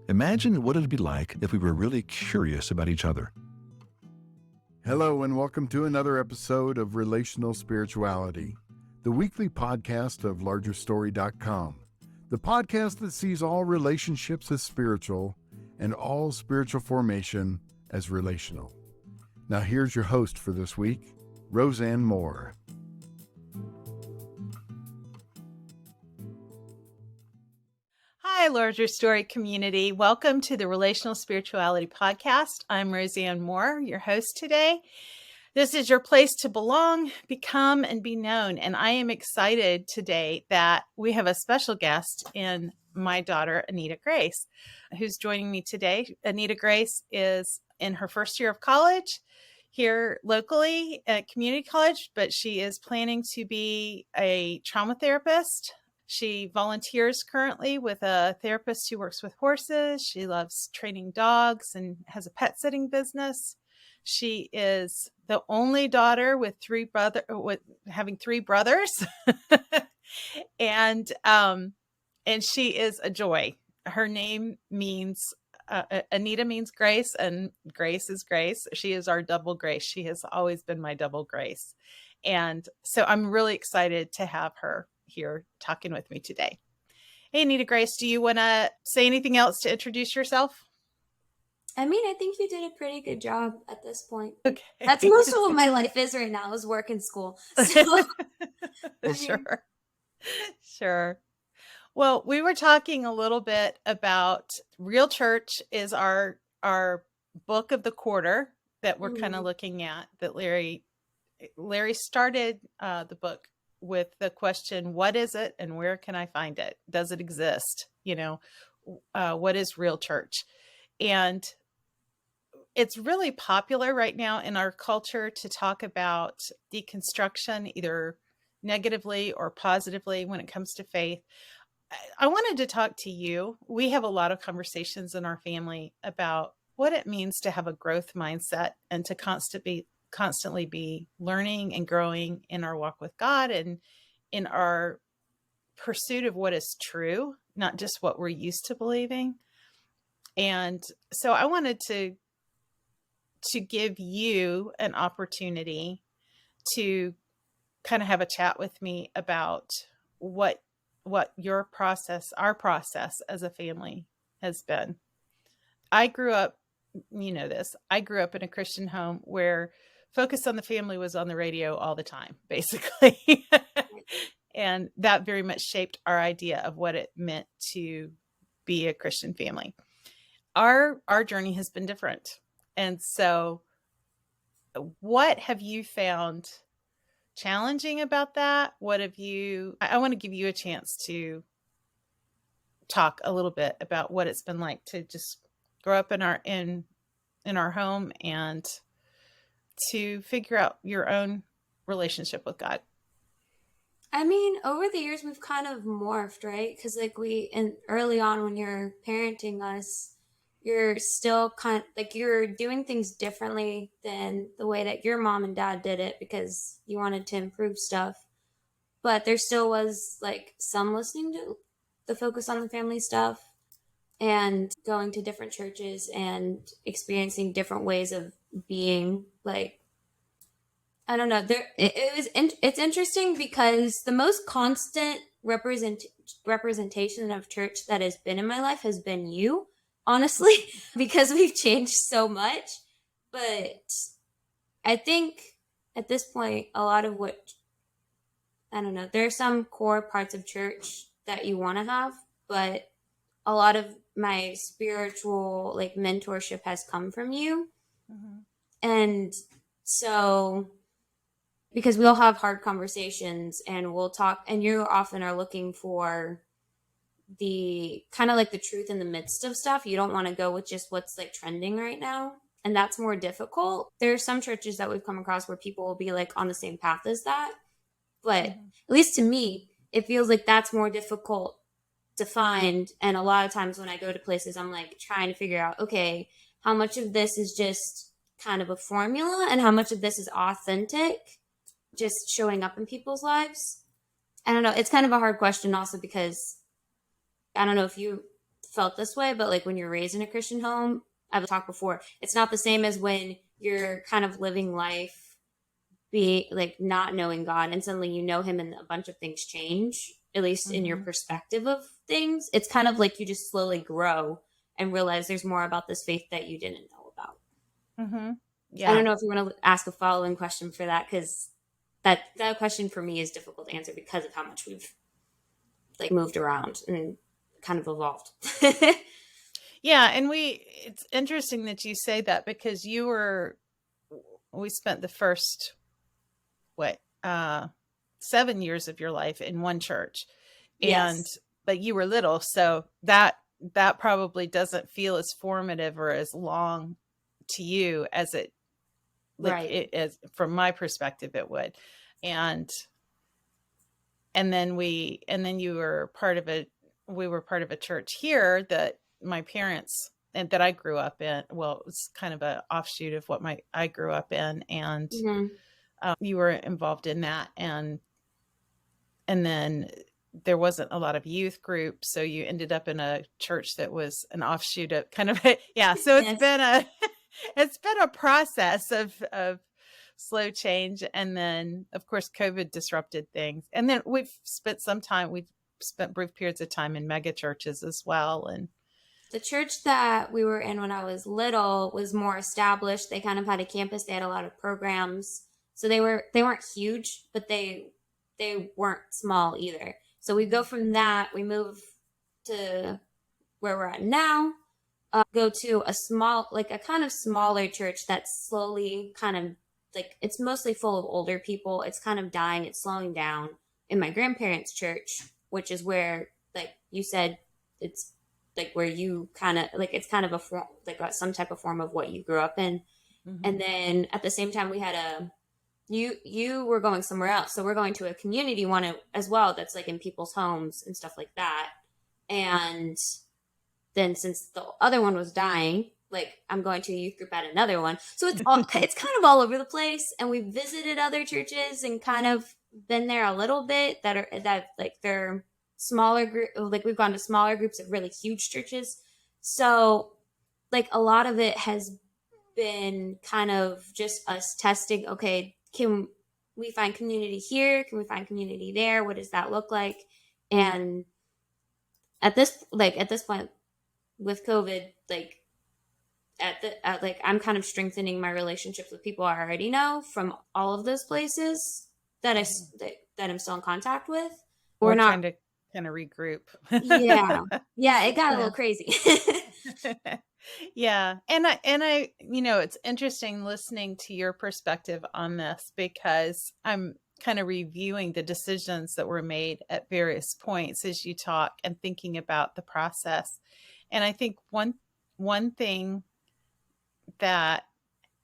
Imagine what it'd be like if we were really curious about each other. Hello, and welcome to another episode of Relational Spirituality, the weekly podcast of largerstory.com, the podcast that sees all relationships as spiritual and all spiritual formation as relational. Now, here's your host for this week, Rosanne Moore. Hi, Larger Story community. Welcome to the Relational Spirituality Podcast. I'm Rosanne Moore, your host today. This is your place to belong, become, and be known. And I am excited today that we have a special guest in my daughter, Anita Grace, who's joining me today. Anita Grace is in her first year of college here locally at community college, but she is planning to be a trauma therapist. She volunteers currently with a therapist who works with horses. She loves training dogs and has a pet sitting business. She is the only daughter with having three brothers, and she is a joy. Her name means Anita means grace, and Grace is grace. She is our double grace. She has always been my double grace, and so I'm really excited to have her here talking with me today. Hey, Anita Grace, do you want to say anything else to introduce yourself? I mean, I think you did a pretty good job at this point. Okay. That's most of what my life is right now, is work and school. So, Sure. Well, we were talking a little bit about Real Church is our book of the quarter that we're kind of looking at, that Larry started the book with the question, what is it and where can I find it? Does it exist? What is Real Church? And it's really popular right now in our culture to talk about deconstruction, either negatively or positively when it comes to faith. I wanted to talk to you. We have a lot of conversations in our family about what it means to have a growth mindset and to constantly be learning and growing in our walk with God and in our pursuit of what is true, not just what we're used to believing. And so I wanted to give you an opportunity to kind of have a chat with me about what your process, our process as a family has been. I grew up, I grew up in a Christian home where Focus on the Family was on the radio all the time, basically. And that very much shaped our idea of what it meant to be a Christian family. Our journey has been different. And so what have you found challenging about that? I want to give you a chance to talk a little bit about what it's been like to just grow up in our home and to figure out your own relationship with God. I mean, over the years, we've kind of morphed, right? Because early on when you're parenting us, you're still you're doing things differently than the way that your mom and dad did it because you wanted to improve stuff. But there still was some listening to the Focus on the Family stuff and going to different churches and experiencing different ways of being. I don't know. It's interesting because the most constant representation of church that has been in my life has been you, honestly, because we've changed so much. But I think at this point, a lot of there are some core parts of church that you want to have, but a lot of my spiritual mentorship has come from you. Mm-hmm. And so, because we'll have hard conversations and we'll talk, and you often are looking for the kind of the truth in the midst of stuff. You don't want to go with just what's trending right now. And that's more difficult. There are some churches that we've come across where people will be on the same path as that. But at least to me, it feels like that's more difficult to find. And a lot of times when I go to places, I'm trying to figure out, okay, how much of this is just kind of a formula and how much of this is authentic, just showing up in people's lives. I don't know. It's kind of a hard question also because I don't know if you felt this way, but like when you're raised in a Christian home, I've talked before, it's not the same as when you're kind of living life, be like not knowing God, and suddenly you know him and a bunch of things change, at least in your perspective of things. It's kind of like you just slowly grow and realize there's more about this faith that you didn't know about. Yeah. I don't know if you want to ask a following question for that, because that question for me is difficult to answer because of how much we've like moved around and kind of evolved. Yeah. And it's interesting that you say that, because we spent the first, 7 years of your life in one church. And, Yes. but you were little. So that probably doesn't feel as formative or as long to you as it, like Right. it is from my perspective, it would. And then you were we were part of a church here that my parents, and that I grew up in. Well, it was kind of a offshoot of what I grew up in. And you were involved in that. And then there wasn't a lot of youth groups. So you ended up in a church that was an offshoot of kind of, yeah. So it's Yes. it's been a process of slow change. And then of course, COVID disrupted things. And then we've spent brief periods of time in mega churches as well. And The church that we were in when I was little was more established. They kind of had a campus. They had a lot of programs. So they weren't huge, but they weren't small either. So we go from that, we move to where we're at now, go to a kind of smaller church that's slowly kind of like, it's mostly full of older people. It's kind of dying. It's slowing down. In my grandparents' church, which is where, like you said, it's like where you kind of like, it's kind of a form, like some type of form of what you grew up in. And then at the same time, we had you were going somewhere else. So we're going to a community one as well. That's like in people's homes and stuff like that. And then since the other one was dying, like I'm going to a youth group at another one. So it's kind of all over the place. And we visited other churches and kind of been there a little bit that like they're smaller group. Like we've gone to smaller groups of really huge churches. So like a lot of it has been kind of just us testing. Okay, can we find community here? Can we find community there? What does that look like? And at this point with COVID, like like I'm kind of strengthening my relationships with people I already know from all of those places that I'm still in contact with. We're not trying to kind of regroup. Yeah, it got a little crazy. Yeah. And I, it's interesting listening to your perspective on this, because I'm kind of reviewing the decisions that were made at various points as you talk and thinking about the process. And I think one thing that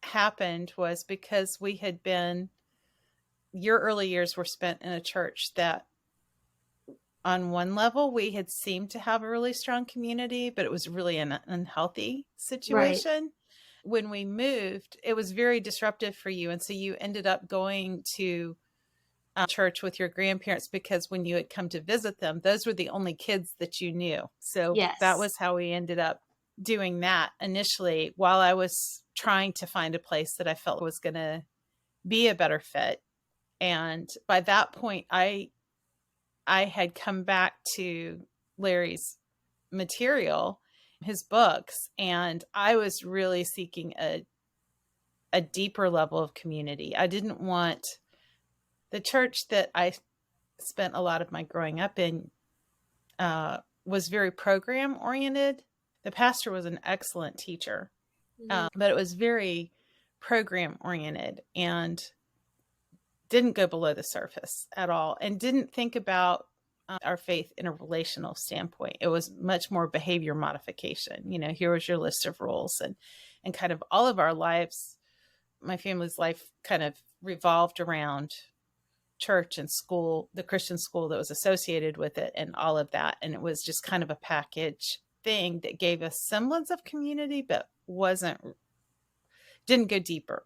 happened was because your early years were spent in a church that on one level, we had seemed to have a really strong community, but it was really an unhealthy situation. Right. When we moved, it was very disruptive for you. And so you ended up going to church with your grandparents, because when you had come to visit them, those were the only kids that you knew. So that was how we ended up doing that initially, while I was trying to find a place that I felt was going to be a better fit. And by that point, I had come back to Larry's material, his books, and I was really seeking a deeper level of community. I didn't want the church that I spent a lot of my growing up in was very program oriented. The pastor was an excellent teacher, but it was very program oriented and didn't go below the surface at all, and didn't think about our faith in a relational standpoint. It was much more behavior modification. Here was your list of rules, and kind of all of our lives, my family's life kind of revolved around church and school, the Christian school that was associated with it, and all of that. And it was just kind of a package thing that gave us semblance of community, but didn't go deeper.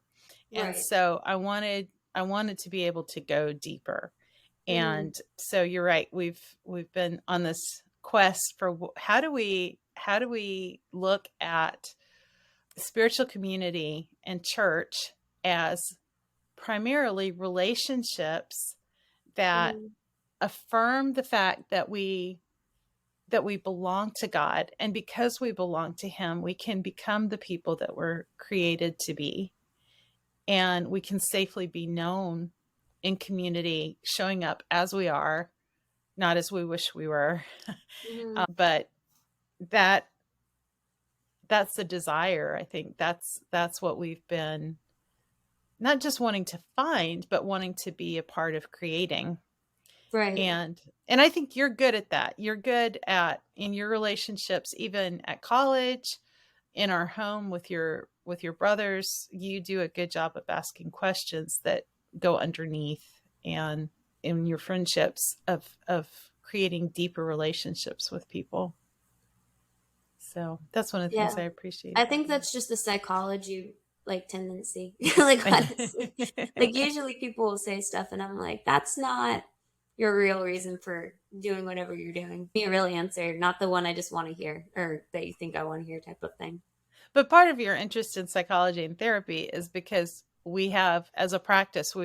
Right. And so I wanted to be able to go deeper. And so you're right. We've been on this quest for how do we look at spiritual community and church as primarily relationships that affirm the fact that we belong to God, and because we belong to him, we can become the people that we're created to be, and we can safely be known in community, showing up as we are, not as we wish we were. But that's the desire. I think that's what we've been not just wanting to find, but wanting to be a part of creating. Right. And I think you're good at that. You're good at, in your relationships, even at college, in our home with your brothers, you do a good job of asking questions that go underneath, and in your friendships of creating deeper relationships with people. So that's one of the things I appreciate. I think that's just the psychology like tendency. Like honestly, like usually people will say stuff and I'm like, that's not your real reason for doing whatever you're doing. Be a real answer, not the one I just want to hear or that you think I want to hear type of thing. But part of your interest in psychology and therapy is because we have, as a practice,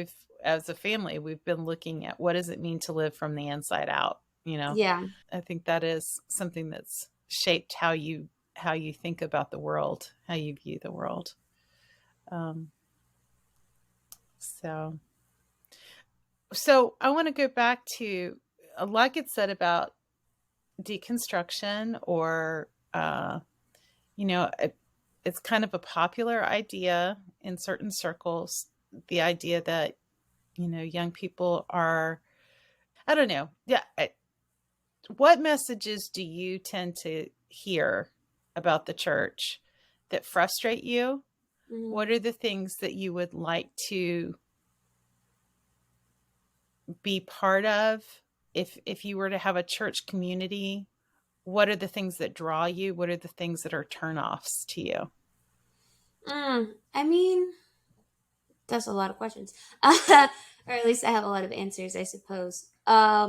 as a family, we've been looking at what does it mean to live from the inside out, Yeah. I think that is something that's shaped how you think about the world, how you view the world. So I want to go back to, like it said about deconstruction, or, it's kind of a popular idea in certain circles, the idea that, young people are, I don't know. Yeah. What messages do you tend to hear about the church that frustrate you? Mm-hmm. What are the things that you would like to be part of? If you were to have a church community, what are the things that draw you? What are the things that are turnoffs to you? I mean, that's a lot of questions. Or at least I have a lot of answers, I suppose. I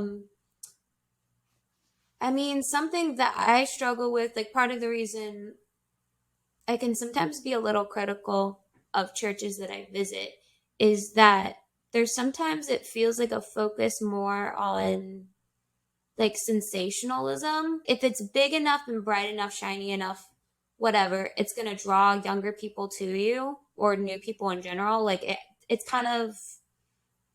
mean, something that I struggle with, like part of the reason I can sometimes be a little critical of churches that I visit is that there's sometimes it feels like a focus more on like sensationalism. If it's big enough and bright enough, shiny enough, whatever, it's going to draw younger people to you or new people in general. Like it's kind of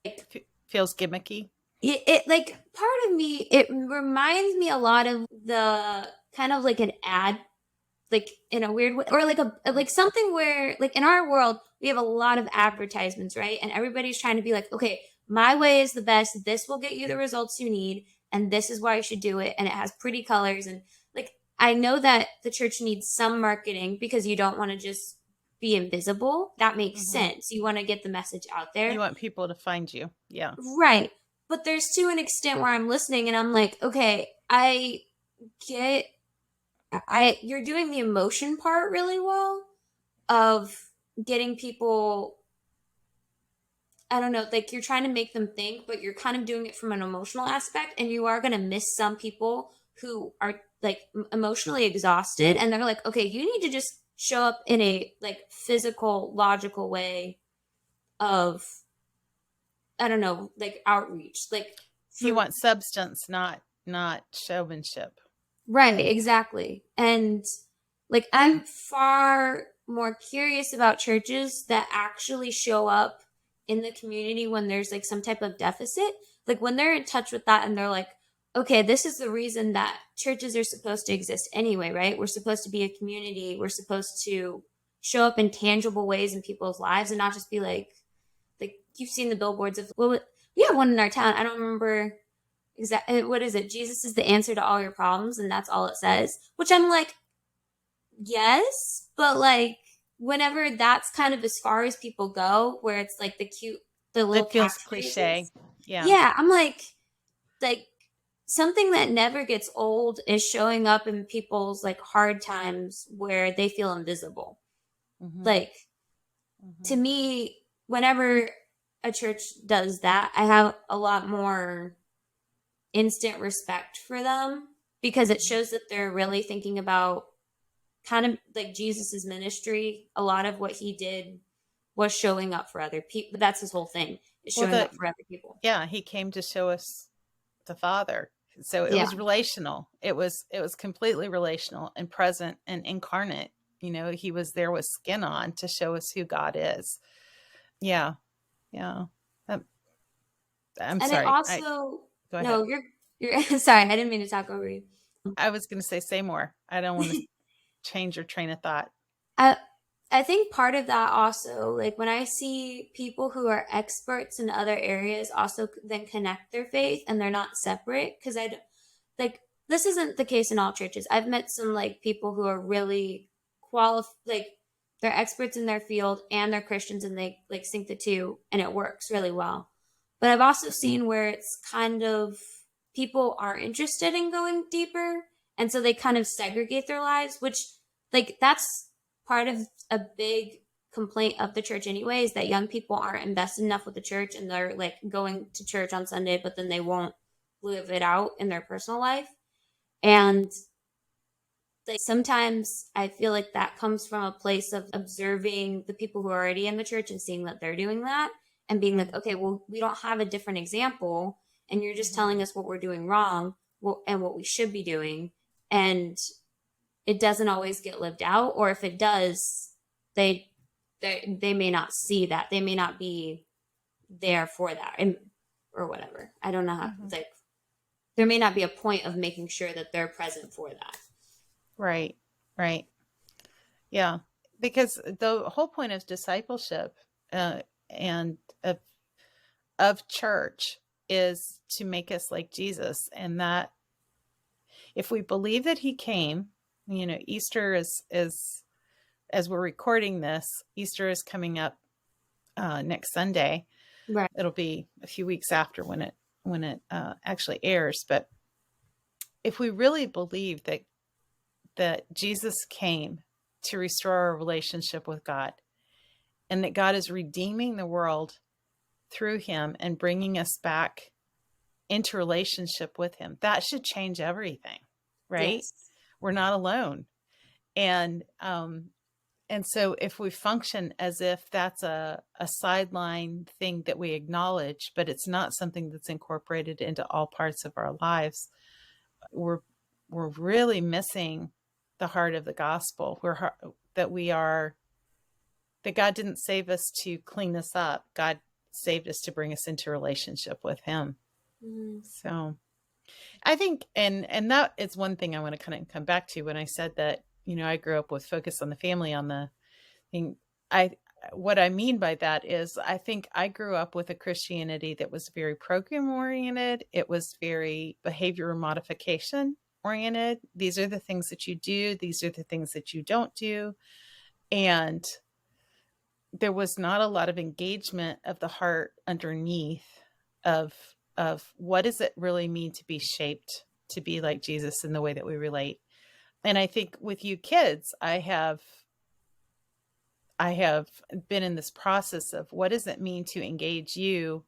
like Feels gimmicky. it like part of me, it reminds me a lot of the kind of like an ad, like in a weird way, or like something where like in our world we have a lot of advertisements, right? And everybody's trying to be like, okay, my way is the best, this will get you the results you need, and this is why you should do it, and it has pretty colors. And like I know that the church needs some marketing because you don't want to just be invisible. That makes sense. You want to get the message out there. You want people to find you. Yeah. Right. But there's to an extent where I'm listening and I'm like, okay, I get you're doing the emotion part really well of getting people, I don't know, like you're trying to make them think, but you're kind of doing it from an emotional aspect, and you are going to miss some people who are like emotionally exhausted, and they're like, okay, you need to just show up in a like physical, logical way of, I don't know, like outreach. Like You want substance, not showmanship. Right, exactly. And like I'm far more curious about churches that actually show up in the community when there's like some type of deficit. Like when they're in touch with that and they're like, okay, this is the reason that churches are supposed to exist anyway, right? We're supposed to be a community. We're supposed to show up in tangible ways in people's lives and not just be like you've seen the billboards of, well, we have one in our town. I don't remember exactly, what is it? Jesus is the answer to all your problems, and that's all it says. Which I'm like, yes, but like whenever that's kind of as far as people go, where it's like the little It feels cliche. Yeah, I'm like something that never gets old is showing up in people's like hard times where they feel invisible. Like to me, whenever a church does that, I have a lot more instant respect for them because it shows that they're really thinking about kind of like Jesus's ministry. A lot of what he did was showing up for other people. That's his whole thing, is Well, showing up for other people. yeah, he came to show us the Father. So it Yeah. was relational. It was completely relational and present and incarnate. He was there with skin on to show us who God is. Yeah. Yeah. Um, I'm And it sorry. also, Go ahead. no, you're sorry. I didn't mean to talk over you. I was going to say more. I don't want to change your train of thought. I, I think part of that also, like when I see people who are experts in other areas also then connect their faith and they're not separate, because like, this isn't the case in all churches. I've met some like people who are really like they're experts in their field and they're Christians and they like sync the two and it works really well. But I've also seen where it's kind of people are interested in going deeper and so they kind of segregate their lives, which like that's part of a big complaint of the church anyway, is that young people aren't invested enough with the church and they're like going to church on Sunday, but then they won't live it out in their personal life. And like sometimes I feel like that comes from a place of observing the people who are already in the church and seeing that they're doing that and being like, okay, well, we don't have a different example and you're just telling us what we're doing wrong and what we should be doing. And it doesn't always get lived out, or if it does, they may not see that. They may not be there for that or whatever. I don't know how, like, there may not be a point of making sure that they're present for that. Right. Right. Yeah. Because the whole point of discipleship and of church is to make us like Jesus. And that if we believe that he came, Easter is as we're recording this, Easter is coming up next Sunday. Right. It'll be a few weeks after when it actually airs. But if we really believe that Jesus came to restore our relationship with God and that God is redeeming the world through him and bringing us back into relationship with him, that should change everything, right? Yes. We're not alone. And so if we function as if that's a sideline thing that we acknowledge, but it's not something that's incorporated into all parts of our lives, we're really missing the heart of the gospel. That God didn't save us to clean us up. God saved us to bring us into relationship with him. So I think, and that is one thing I want to kind of come back to when I said that, I grew up with focus on the family on the thing. What I mean by that is I think I grew up with a Christianity that was very program oriented. It was very behavior modification oriented. These are the things that you do. These are the things that you don't do. And there was not a lot of engagement of the heart underneath of what does it really mean to be shaped to be like Jesus in the way that we relate. And I think with you kids, I have been in this process of what does it mean to engage you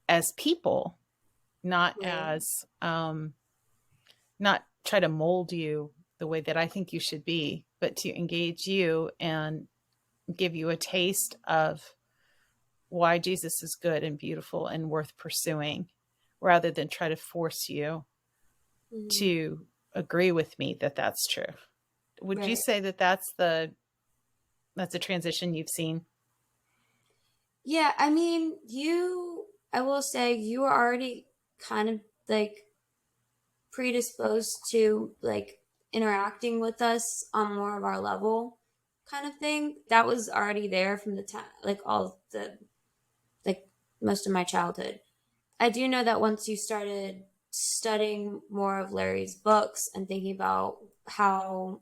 as people, not as not try to mold you the way that I think you should be, but to engage you and give you a taste of why Jesus is good and beautiful and worth pursuing, rather than try to force you to agree with me that that's true. Would you say that that's a transition you've seen? Yeah, I mean, I will say you were already kind of like predisposed to like interacting with us on more of our level kind of thing. That was already there from the time, like most of my childhood. I do know that once you started studying more of Larry's books and thinking about how,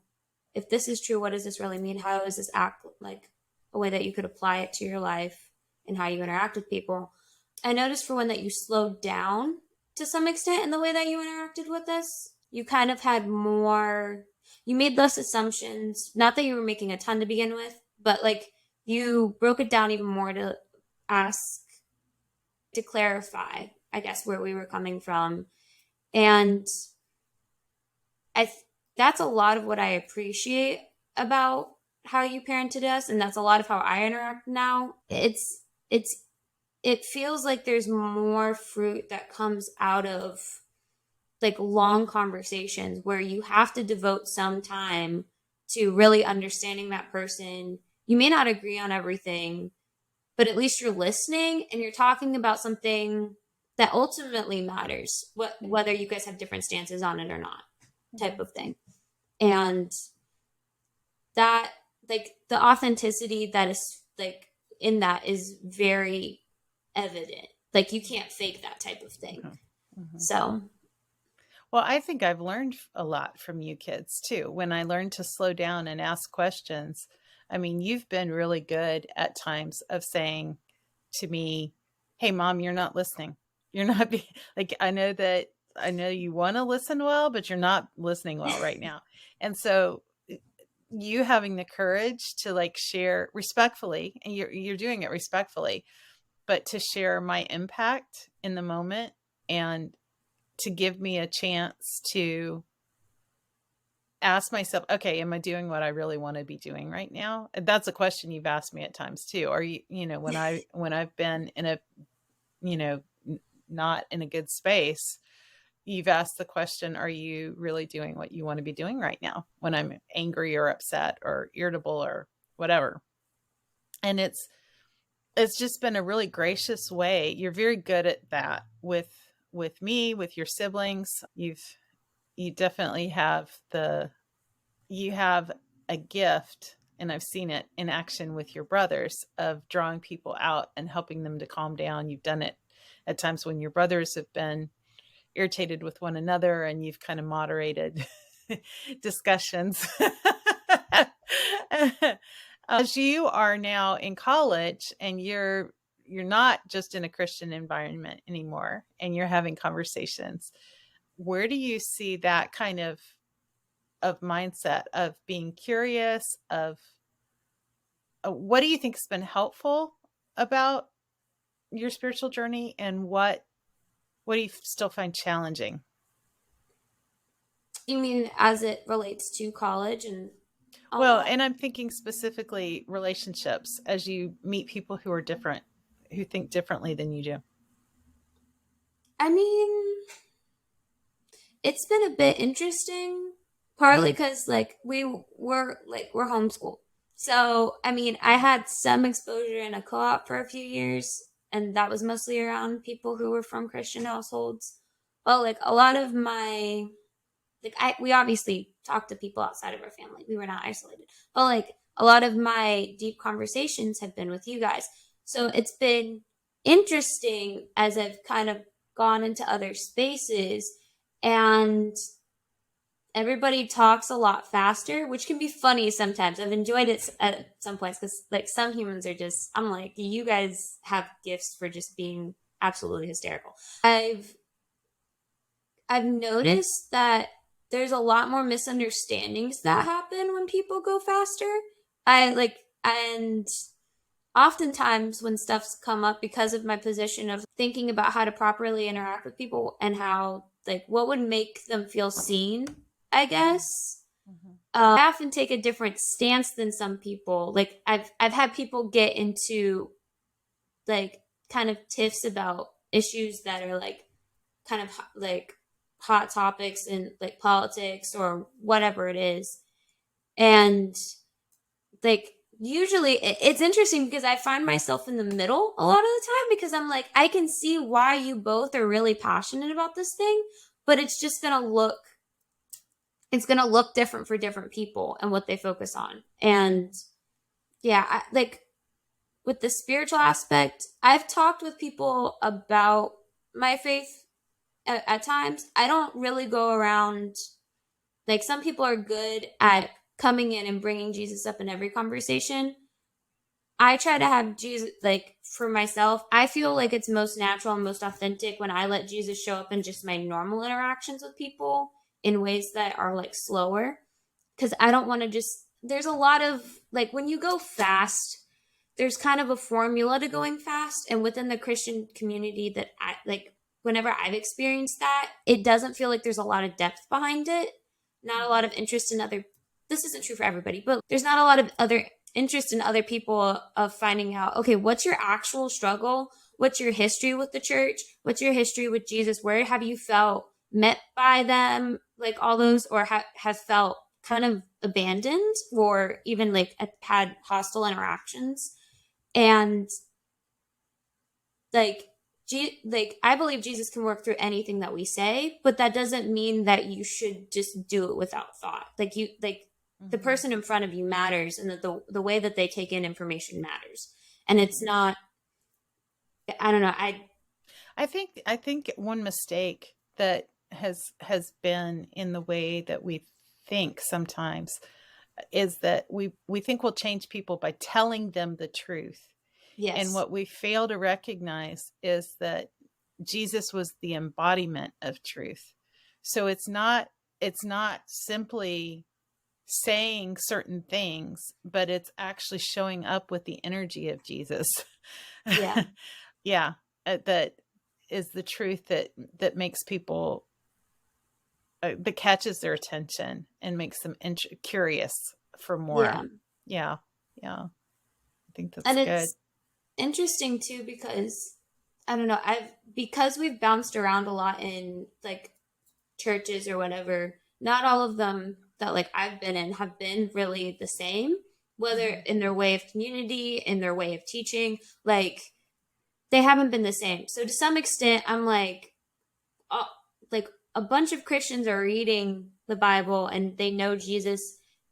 if this is true, what does this really mean? How does this act like a way that you could apply it to your life and how you interact with people? I noticed for one that you slowed down to some extent in the way that you interacted with us. You kind of had more, you made less assumptions. Not that you were making a ton to begin with, but like you broke it down even more to clarify, I guess, where we were coming from. And that's a lot of what I appreciate about how you parented us, and that's a lot of how I interact now. It feels like there's more fruit that comes out of like long conversations where you have to devote some time to really understanding that person. You may not agree on everything, but at least you're listening and you're talking about something that ultimately matters, whether you guys have different stances on it or not, type of thing. And that, like, the authenticity that is like in that is very evident. Like, you can't fake that type of thing. Mm-hmm. So, well, I think I've learned a lot from you kids too. When I learned to slow down and ask questions, I mean, you've been really good at times of saying to me, "Hey, Mom, you're not listening. You're not being like, I know you want to listen well, but you're not listening well right now." And so you having the courage to like share respectfully, and you're doing it respectfully, but to share my impact in the moment and to give me a chance to ask myself, okay, am I doing what I really want to be doing right now? And that's a question you've asked me at times too. Are you, when I've been in a, not in a good space, you've asked the question, are you really doing what you want to be doing right now when I'm angry or upset or irritable or whatever? And it's just been a really gracious way. You're very good at that with me, with your siblings. You definitely have a gift, and I've seen it in action with your brothers, of drawing people out and helping them to calm down. You've done it at times when your brothers have been irritated with one another, and you've kind of moderated discussions. As you are now in college and you're not just in a Christian environment anymore and you're having conversations, where do you see that kind of mindset of being curious, of what do you think has been helpful about your spiritual journey, and what do you still find challenging? you mean as it relates to college and all Well, that? and I'm thinking specifically relationships as you meet people who are different, who think differently than you do. I mean, it's been a bit interesting, partly because we're homeschooled. So, I mean, I had some exposure in a co-op for a few years, and that was mostly around people who were from Christian households. But like a lot of my, we obviously talked to people outside of our family. We were not isolated. But like a lot of my deep conversations have been with you guys. So it's been interesting as I've kind of gone into other spaces, and everybody talks a lot faster, which can be funny sometimes. I've enjoyed it at some points because like some humans are just, I'm like, you guys have gifts for just being absolutely hysterical. I've noticed that there's a lot more misunderstandings that happen when people go faster. And oftentimes when stuff's come up because of my position of thinking about how to properly interact with people and how, like, what would make them feel seen, I guess. Mm-hmm. I often take a different stance than some people. Like, I've had people get into, like, kind of tiffs about issues that are, like, kind of, like, hot topics in, like, politics or whatever it is. And, like, usually it's interesting because I find myself in the middle a lot of the time because I'm like, I can see why you both are really passionate about this thing, but it's just going to look different for different people and what they focus on. And yeah, like with the spiritual aspect, I've talked with people about my faith at times. I don't really go around, like some people are good at coming in and bringing Jesus up in every conversation. I try to have Jesus, like for myself, I feel like it's most natural and most authentic when I let Jesus show up in just my normal interactions with people in ways that are like slower. Because I don't want to just, there's a lot of, like when you go fast, there's kind of a formula to going fast. And within the Christian community that I like, whenever I've experienced that, it doesn't feel like there's a lot of depth behind it. not a lot of interest in other, this isn't true for everybody, but there's not a lot of other interest in other people of finding out, okay, what's your actual struggle? What's your history with the church? What's your history with Jesus? Where have you felt met by them? Like all those, or have felt kind of abandoned, or even like had hostile interactions. And like, like I believe Jesus can work through anything that we say, but that doesn't mean that you should just do it without thought. Like the person in front of you matters, and that the way that they take in information matters. And it's not, I don't know. I think one mistake that has been in the way that we think sometimes is that we think we'll change people by telling them the truth. Yes. And what we fail to recognize is that Jesus was the embodiment of truth. So it's not simply saying certain things, but it's actually showing up with the energy of Jesus. Yeah. Yeah. That is the truth that makes people, that catches their attention and makes them curious for more. Yeah. Yeah. Yeah. I think that's and good. It's interesting too, because I don't know, because we've bounced around a lot in like churches or whatever, not all of them that like I've been in have been really the same, whether in their way of community, in their way of teaching, like they haven't been the same. So to some extent, I'm like, oh, like a bunch of Christians are reading the Bible and they know Jesus,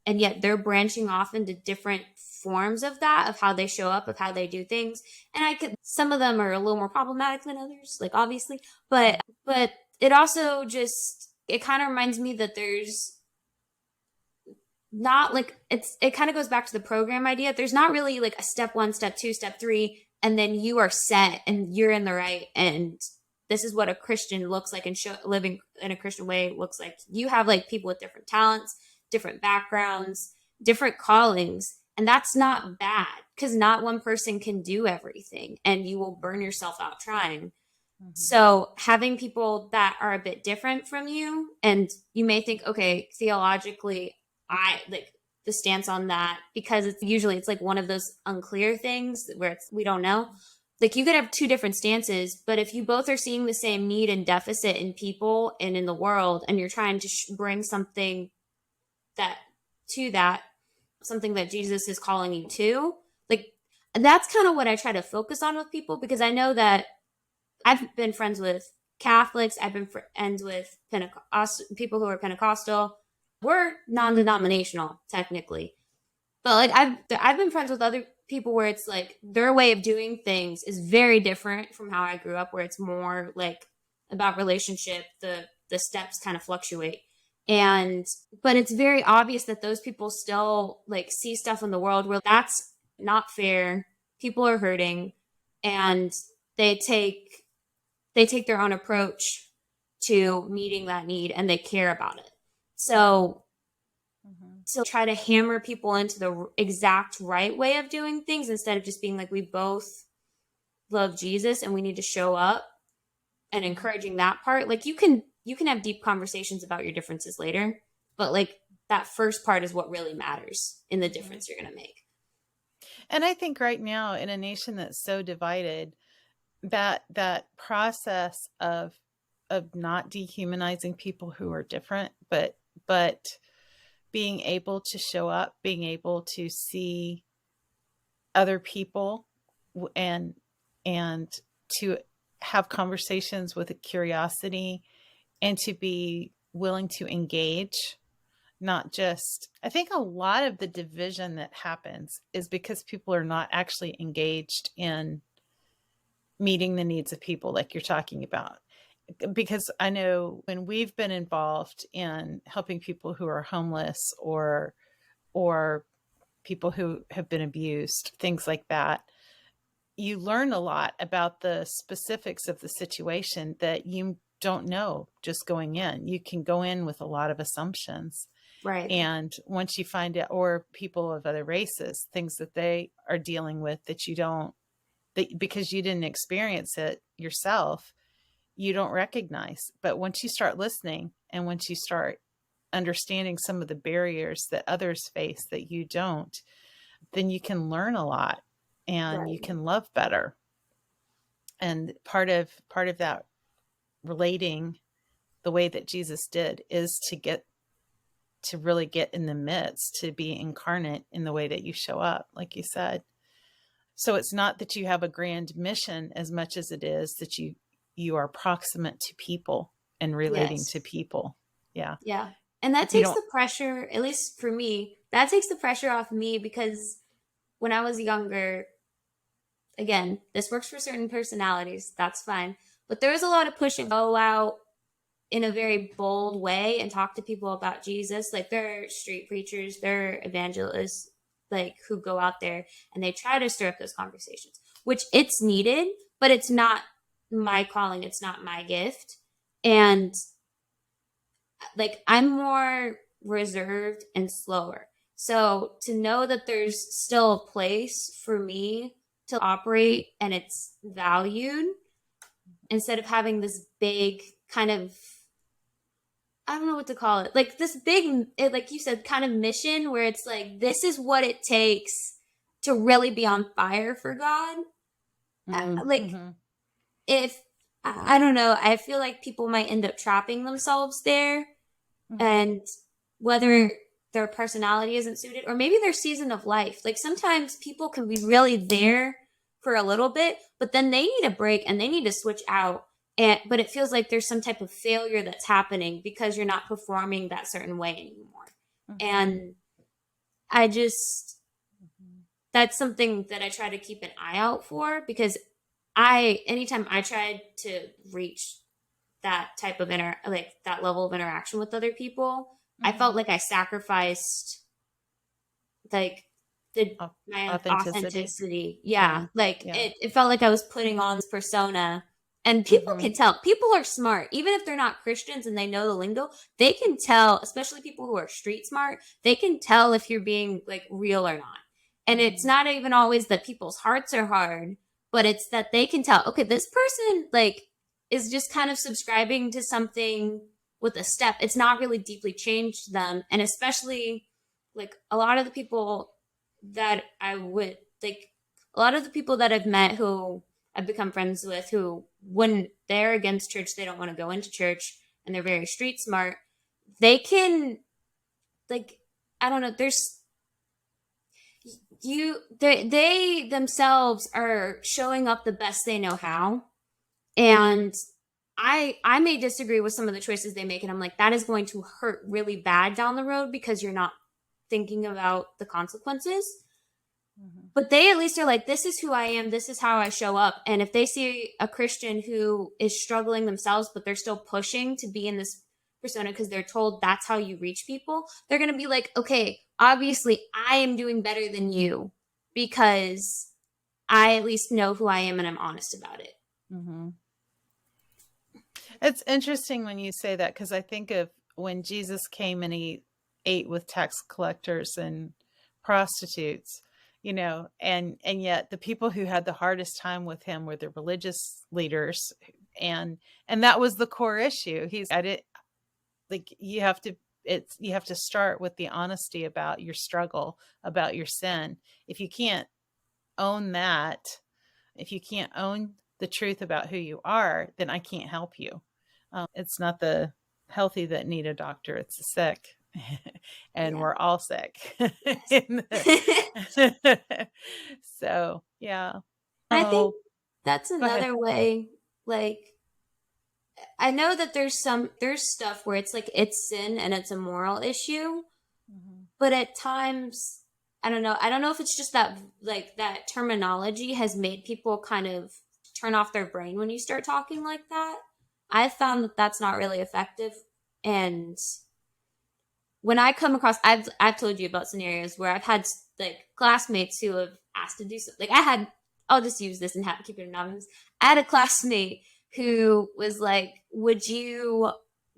and yet they're branching off into different forms of that, of how they show up, of how they do things. And some of them are a little more problematic than others, like obviously, but it also just, it kind of reminds me that there's not like, it kind of goes back to the program idea. There's not really like a step 1, step 2, step 3, and then you are set and you're in the right, and this is what a Christian looks like, and living in a Christian way looks like. You have like people with different talents, different backgrounds, different callings, and that's not bad, because not one person can do everything, and you will burn yourself out trying. So having people that are a bit different from you, and you may think, okay, theologically, I like the stance on that, because it's like one of those unclear things where we don't know. Like you could have two different stances, but if you both are seeing the same need and deficit in people and in the world, and you're trying to bring something something that Jesus is calling you to, like that's kind of what I try to focus on with people, because I know that I've been friends with Catholics. I've been friends with people who are Pentecostal. We're non-denominational technically, but like I've been friends with other people where it's like their way of doing things is very different from how I grew up, where it's more like about relationship. The steps kind of fluctuate. But it's very obvious that those people still like see stuff in the world where that's not fair. People are hurting, and they take their own approach to meeting that need, and they care about it. So try to hammer people into the exact right way of doing things, instead of just being like, we both love Jesus and we need to show up, and encouraging that part. Like you can have deep conversations about your differences later, but like that first part is what really matters in the difference you're going to make. And I think right now, in a nation that's so divided, that process of not dehumanizing people who are different, but being able to show up, being able to see other people, and to have conversations with a curiosity, and to be willing to engage. Not just, I think a lot of the division that happens is because people are not actually engaged in meeting the needs of people like you're talking about. Because I know when we've been involved in helping people who are homeless, or people who have been abused, things like that, you learn a lot about the specifics of the situation that you don't know just going in. You can go in with a lot of assumptions. Right. And once you find out, or people of other races, things that they are dealing with that you don't, because you didn't experience it yourself, you don't recognize. But once you start listening, and once you start understanding some of the barriers that others face that you don't, then you can learn a lot and you can love better. And part of that relating the way that Jesus did is to really get in the midst, to be incarnate in the way that you show up, like you said. So it's not that you have a grand mission as much as it is that you are proximate to people and relating to people. Yeah. Yeah. And that takes the pressure, at least for me, that takes the pressure off me, because when I was younger, again, this works for certain personalities, that's fine. But there was a lot of pushing, go out in a very bold way and talk to people about Jesus. Like, there are street preachers, there are evangelists, like, who go out there and they try to stir up those conversations, which it's needed, but it's not my calling. It's not my gift. And like, I'm more reserved and slower. So to know that there's still a place for me to operate and it's valued, instead of having this big kind of, I don't know what to call it, like this big, like you said, kind of mission where it's like, this is what it takes to really be on fire for God. If, I don't know, I feel like people might end up trapping themselves there. And whether their personality isn't suited, or maybe their season of life. Like, sometimes people can be really there for a little bit, but then they need a break and they need to switch out. But it feels like there's some type of failure that's happening because you're not performing that certain way anymore. And I just, that's something that I try to keep an eye out for, because anytime I tried to reach that type of that level of interaction with other people, I felt like I sacrificed like my authenticity. Yeah. Like it felt like I was putting on this persona, and people can tell. People are smart, even if they're not Christians and they know the lingo, they can tell, especially people who are street smart, they can tell if you're being like real or not. And it's not even always that people's hearts are hard, but it's that they can tell, okay, this person like is just kind of subscribing to something with a step. It's not really deeply changed them. And especially like a lot of the people that I've met who I've become friends with, who when they're against church, they don't want to go into church, and they're very street smart, they can, like, I don't know, they themselves are showing up the best they know how. And I may disagree with some of the choices they make, and I'm like, that is going to hurt really bad down the road because you're not thinking about the consequences. But they at least are like, this is who I am, this is how I show up. And if they see a Christian who is struggling themselves, but they're still pushing to be in this persona because they're told that's how you reach people, they're going to be like, okay, obviously I am doing better than you because I at least know who I am and I'm honest about it. It's interesting when you say that, because I think of when Jesus came and he ate with tax collectors and prostitutes, you know, and yet the people who had the hardest time with him were the religious leaders. And that was the core issue. You have to start with the honesty about your struggle, about your sin. If you can't own that, if you can't own the truth about who you are, then I can't help you. It's not the healthy that need a doctor, it's the sick. And we're all sick. So, yeah. I think that's another way. Like, I know that there's stuff where it's like, it's sin and it's a moral issue. But at times, I don't know if it's just that, like, that terminology has made people kind of turn off their brain when you start talking like that. I've found that that's not really effective. And when I come across, I've told you about scenarios where I've had like classmates who have asked to do something. Like I'll just use this and keep it anonymous. I had a classmate who was like, would you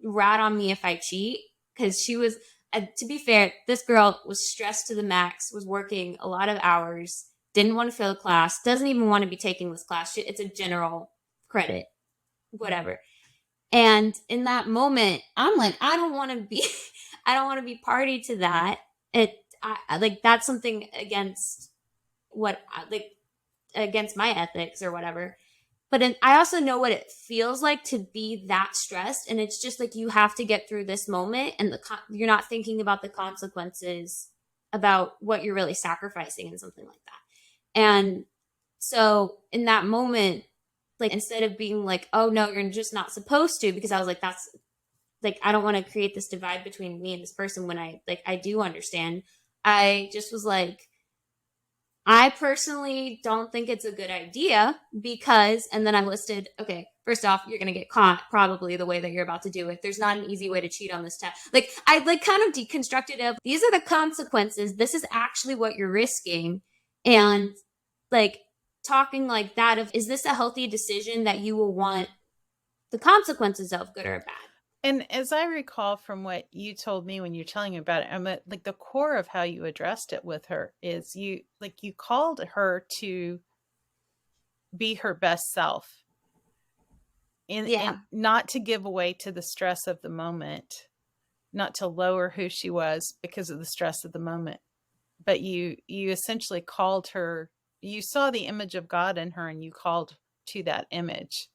rat on me if I cheat? Because she was, to be fair, this girl was stressed to the max, was working a lot of hours, didn't want to fail a class, doesn't even want to be taking this class. It's a general credit, whatever. And in that moment, I'm like, I don't want to be, I don't want to be party to that. Like that's something against against my ethics or whatever. But I also know what it feels like to be that stressed. And it's just like you have to get through this moment and you're not thinking about the consequences about what you're really sacrificing and something like that. And so in that moment, like instead of being like, oh no, you're just not supposed to, because I was like, that's like, I don't want to create this divide between me and this person when I do understand. I just was like, I personally don't think it's a good idea because, and then I listed, okay, first off, you're going to get caught probably the way that you're about to do it. There's not an easy way to cheat on this test. Like, I like kind of deconstructed it. These are the consequences. This is actually what you're risking. And like talking like that of, is this a healthy decision that you will want the consequences of, good or bad? And as I recall from what you told me when you're telling me about it, I'm like the core of how you addressed it with her is you called her to be her best self and not to give away to the stress of the moment, not to lower who she was because of the stress of the moment. But you essentially called her, you saw the image of God in her and you called to that image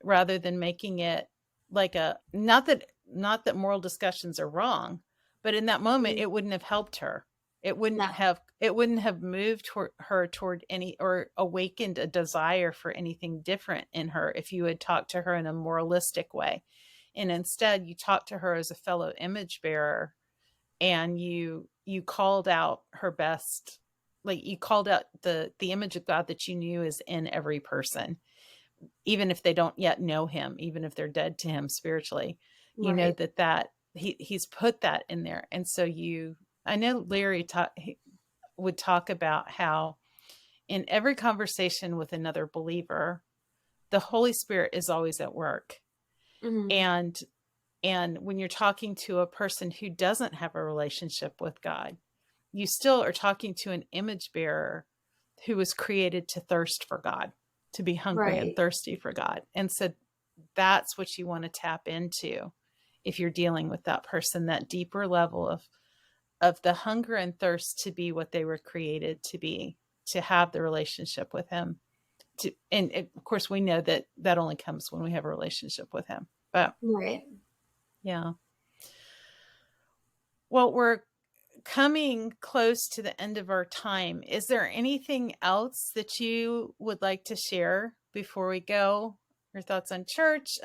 rather than making it like not that moral discussions are wrong, but in that moment it wouldn't have helped her. It wouldn't have moved her toward any or awakened a desire for anything different in her if you had talked to her in a moralistic way. And instead you talked to her as a fellow image bearer and you called out her best, like you called out the image of God that you knew is in every person, even if they don't yet know him, even if they're dead to him spiritually, you know that he's put that in there. And so I know Larry would talk about how in every conversation with another believer, the Holy Spirit is always at work. Mm-hmm. And when you're talking to a person who doesn't have a relationship with God, you still are talking to an image bearer who was created to thirst for God, to be hungry and thirsty for God. And so that's what you want to tap into if you're dealing with that person, that deeper level of the hunger and thirst to be what they were created to be, to have the relationship with him. And of course, we know that only comes when we have a relationship with him. But yeah. Well, we're coming close to the end of our time. Is there anything else that you would like to share before we go? Your thoughts on church?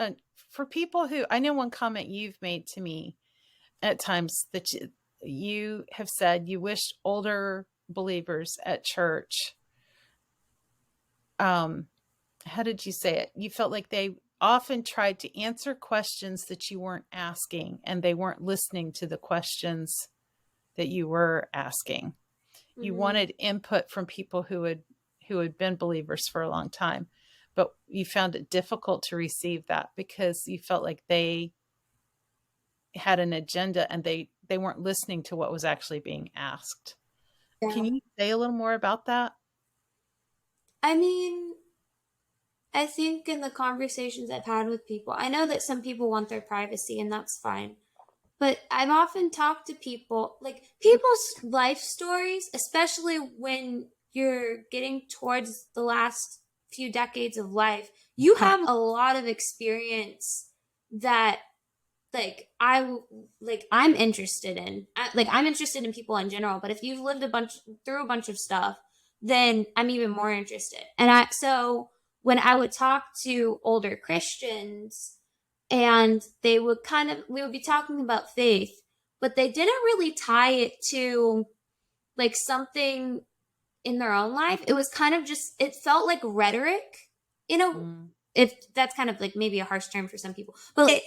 For people who, I know one comment you've made to me at times that you have said you wished older believers at church. How did you say it? You felt like they often tried to answer questions that you weren't asking, and they weren't listening to the questions that you were asking. Mm-hmm. You wanted input from people who had been believers for a long time, but you found it difficult to receive that because you felt like they had an agenda and they weren't listening to what was actually being asked. Yeah. Can you say a little more about that? I mean, I think in the conversations I've had with people, I know that some people want their privacy and that's fine. But I've often talked to people, like people's life stories, especially when you're getting towards the last few decades of life, you have a lot of experience that I'm interested in. I'm interested in people in general, but if you've lived through a bunch of stuff, then I'm even more interested. And so when I would talk to older Christians, and we would be talking about faith, but they didn't really tie it to like something in their own life. It was kind of just, it felt like rhetoric, if that's kind of like maybe a harsh term for some people, but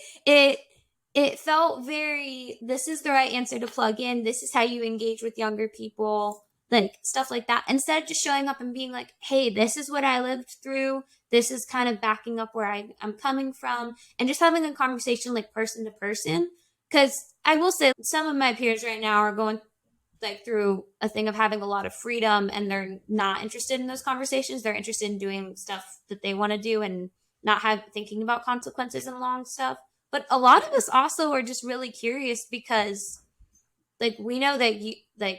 it felt very, this is the right answer to plug in. This is how you engage with younger people, like stuff like that. Instead of just showing up and being like, hey, this is what I lived through. This is kind of backing up where I'm coming from, and just having a conversation like person to person. Because I will say some of my peers right now are going like through a thing of having a lot of freedom, and they're not interested in those conversations. They're interested in doing stuff that they want to do and not thinking about consequences and long stuff. But a lot of us also are just really curious because, like, we know that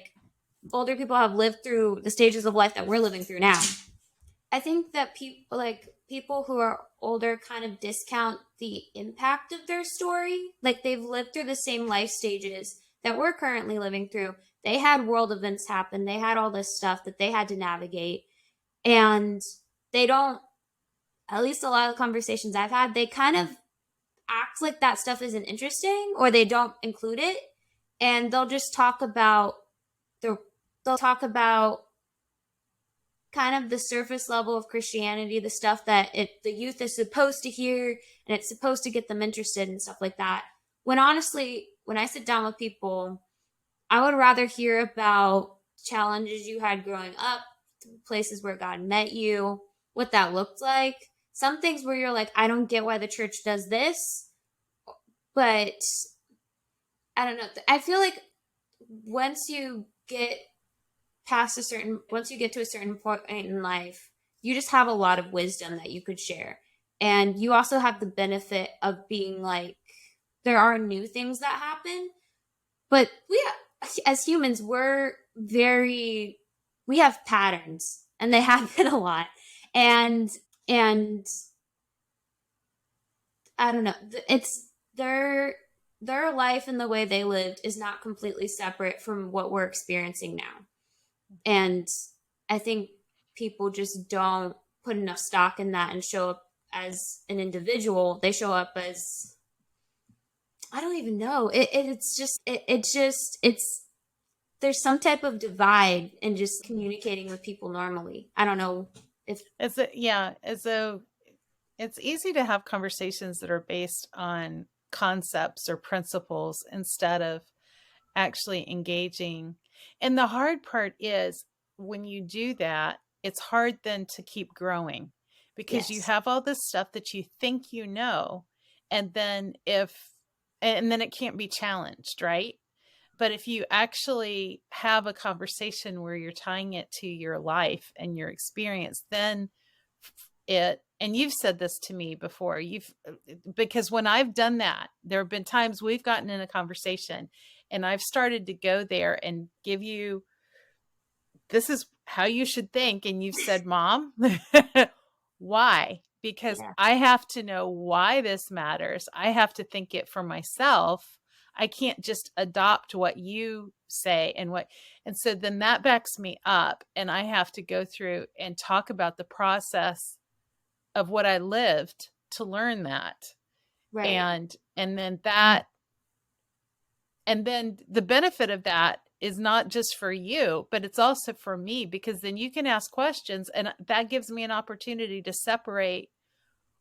older people have lived through the stages of life that we're living through now. I think that people who are older kind of discount the impact of their story. Like, they've lived through the same life stages that we're currently living through. They had world events happen. They had all this stuff that they had to navigate. And they don't, at least a lot of the conversations I've had, they kind of act like that stuff isn't interesting, or they don't include it. And they'll just talk about they'll talk about kind of the surface level of Christianity, the stuff that the youth is supposed to hear, and it's supposed to get them interested and stuff like that. When honestly, when I sit down with people, I would rather hear about challenges you had growing up, places where God met you, what that looked like. Some things where you're like, I don't get why the church does this, but I don't know. I feel like once you get to a certain point in life, you just have a lot of wisdom that you could share. And you also have the benefit of being like, there are new things that happen, but as humans, we have patterns, and they happen a lot. And I don't know, it's their life and the way they lived is not completely separate from what we're experiencing now. And I think people just don't put enough stock in that and show up as an individual. They show up as, I don't even know. There's some type of divide in just communicating with people normally. I don't know if it's easy to have conversations that are based on concepts or principles instead of actually engaging. And the hard part is when you do that, it's hard then to keep growing, because you have all this stuff that you think you know, and then it can't be challenged, right? But if you actually have a conversation where you're tying it to your life and your experience, then and you've said this to me before, because when I've done that, there have been times we've gotten in a conversation and I've started to go there and give you, this is how you should think. And you've said, Mom, why? Because I have to know why this matters. I have to think it for myself. I can't just adopt what you say and so then that backs me up, and I have to go through and talk about the process of what I lived to learn that. Right. And then the benefit of that is not just for you, but it's also for me, because then you can ask questions, and that gives me an opportunity to separate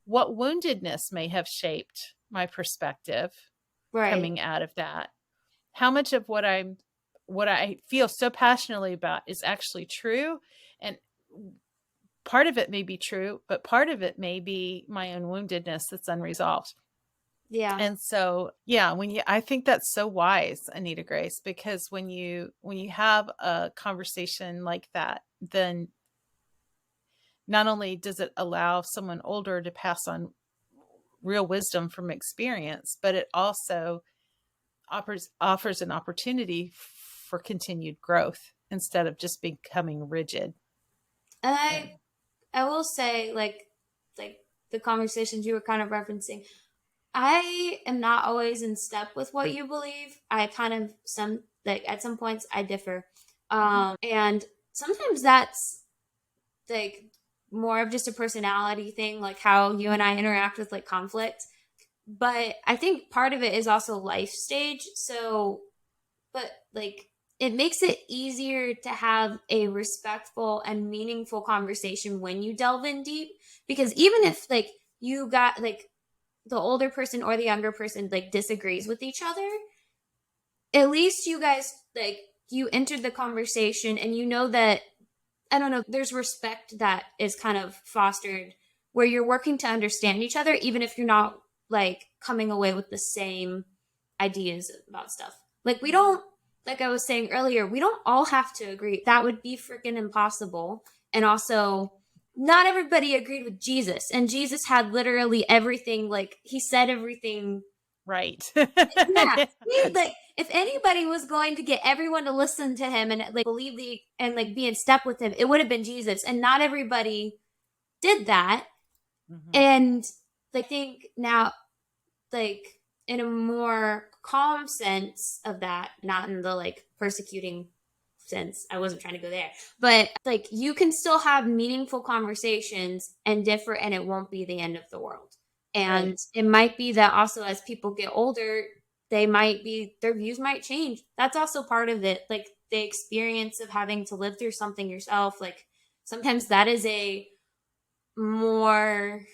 what woundedness may have shaped my perspective coming out of that. How much of what I feel so passionately about is actually true, and part of it may be true, but part of it may be my own woundedness that's unresolved. Yeah. And so, I think that's so wise, Anita Grace, because when you have a conversation like that, then not only does it allow someone older to pass on real wisdom from experience, but it also offers an opportunity for continued growth instead of just becoming rigid. And I will say, like the conversations you were kind of referencing, I am not always in step with what you believe. I kind of at some points I differ. And sometimes that's like more of just a personality thing, like how you and I interact with like conflict. But I think part of it is also life stage. So, but like it makes it easier to have a respectful and meaningful conversation when you delve in deep, because even if like you got like the older person or the younger person like disagrees with each other, at least you guys like you entered the conversation and you know that, I don't know, there's respect that is kind of fostered where you're working to understand each other, even if you're not like coming away with the same ideas about stuff. Like we don't, like I was saying earlier, we don't all have to agree. That would be freaking impossible. And also, not everybody agreed with Jesus, and Jesus had literally everything, like he said everything Right. Yeah, like if anybody was going to get everyone to listen to him and like believe and like be in step with him, it would have been Jesus. And not everybody did that. Mhm. And I think now, like in a more calm sense of that, not in the like persecuting sense, I wasn't trying to go there, but like you can still have meaningful conversations and differ, and it won't be the end of the world. And Right. it might be that also as people get older, their views might change. That's also part of it. Like the experience of having to live through something yourself. Like sometimes that is a more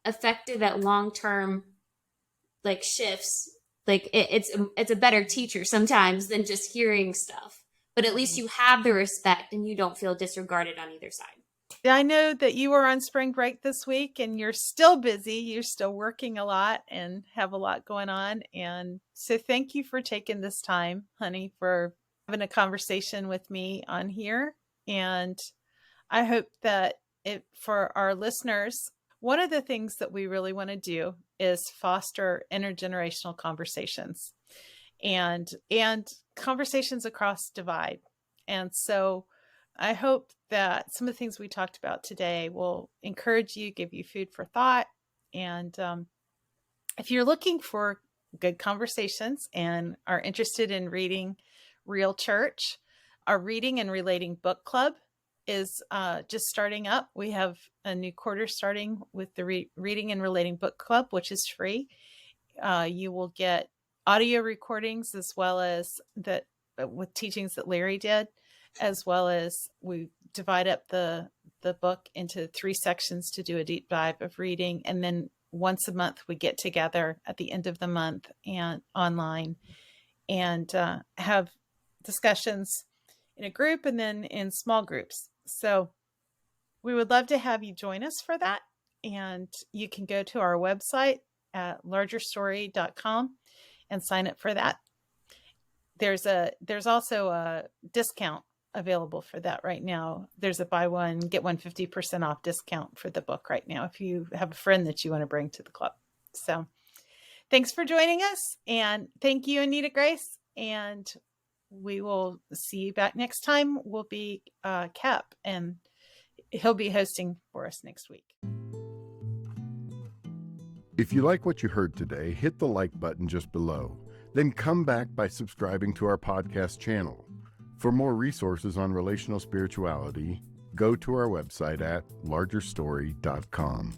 effective at long-term like shifts. Like it's a better teacher sometimes than just hearing stuff, but at least Mhm. you have the respect and you don't feel disregarded on either side. I know that you were on spring break this week and you're still busy. You're still working a lot and have a lot going on. And so thank you for taking this time, honey, for having a conversation with me on here. And I hope that for our listeners, one of the things that we really want to do is foster intergenerational conversations and conversations across divide. And so I hope that some of the things we talked about today will encourage you, give you food for thought. And if you're looking for good conversations and are interested in reading Real Church, our Reading and Relating Book Club is just starting up. We have a new quarter starting with the Reading and Relating Book Club, which is free. You will get audio recordings as well as that with teachings that Larry did, as well as we divide up the book into 3 sections to do a deep dive of reading. And then once a month, we get together at the end of the month and online and have discussions in a group and then in small groups. So we would love to have you join us for that. And you can go to our website at largerstory.com and sign up for that. There's also a discount available for that right now. There's a buy one, get one 50% off discount for the book right now if you have a friend that you want to bring to the club. So thanks for joining us. And thank you, Anita Grace. And we will see you back next time. We'll be Cap, and he'll be hosting for us next week. If you like what you heard today, hit the like button just below. Then come back by subscribing to our podcast channel. For more resources on relational spirituality, go to our website at largerstory.com.